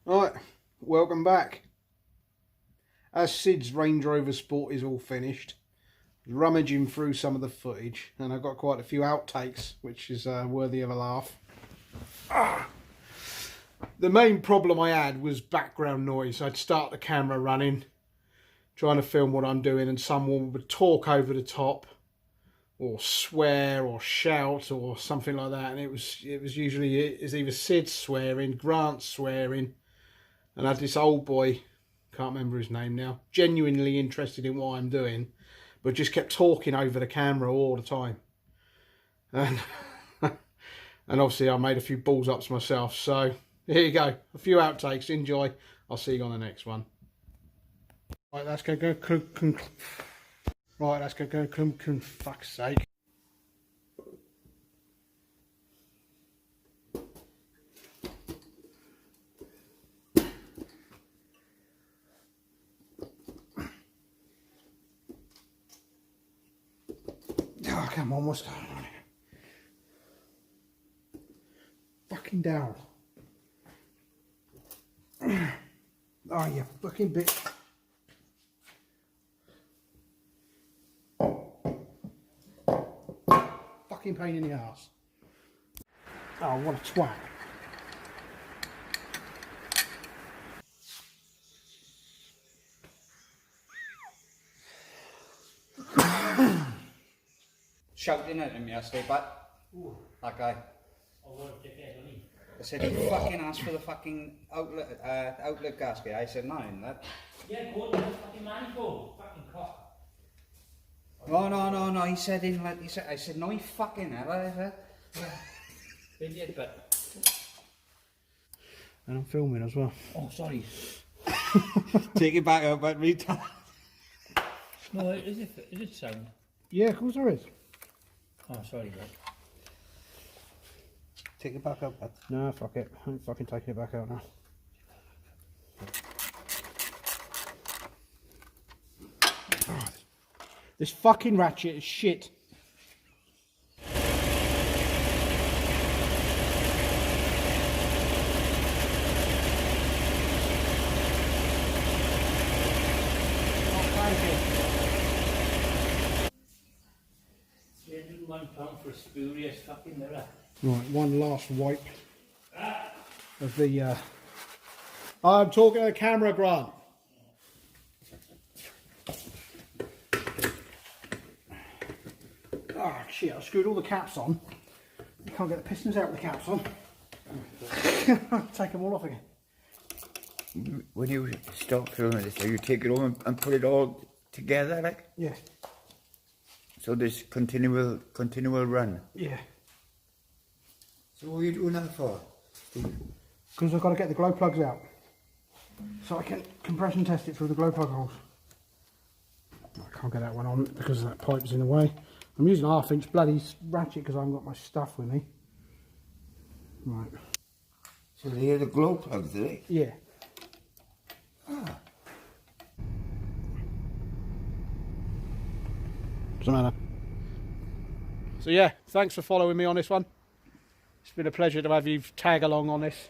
Right, welcome back. As Sid's Range Rover Sport is all finished, rummaging through some of the footage, and I've got quite a few outtakes, which is worthy of a laugh. The main problem I had was background noise. I'd start the camera running, trying to film what I'm doing, and someone would talk over the top, or swear, or shout, or something like that. And it was usually either Sid swearing, Grant swearing, and I had this old boy, can't remember his name now, genuinely interested in what I'm doing, but just kept talking over the camera all the time. And and obviously I made a few balls ups myself. So here you go, a few outtakes. Enjoy. I'll see you on the next one. Right, that's gonna go. Right, that's gonna go. Fuck's sake. Oh, come on, what's going on here? Fucking down. Oh, you fucking bitch. Fucking pain in the ass. Oh, what a twat. Shouting at him yesterday, but that guy. I said, you fucking asked for the fucking outlet gasket. I said, no, in that. Yeah, go on, fucking manifold, fucking cock. No. He said I said, no, you fucking hell. I said. Idiot, but. And I'm filming as well. Oh, sorry. Take it back up, but retard. No, is it sound? Yeah, of course there is. Oh, sorry, mate. Take it back up, but. No, fuck it. I'm fucking taking it back out now. Oh, this fucking ratchet is shit. £1 for a spurious fucking mirror. Right, one last wipe of the. I'm talking to the camera, Grant. Oh shit! I screwed all the caps on. You can't get the pistons out with the caps on. Take them all off again. When you stop filming this, you take it home and put it all together, like? Yeah. So this continual run. Yeah. So what are you doing that for? Because I've got to get the glow plugs out, so I can compression test it through the glow plug holes. I can't get that one on because that pipe's in the way. I'm using a 1/2 inch bloody ratchet because I haven't got my stuff with me. Right. So they are the glow plugs, do they? Yeah. Ah. Doesn't matter. So yeah, thanks for following me on this one. It's been a pleasure to have you tag along on this.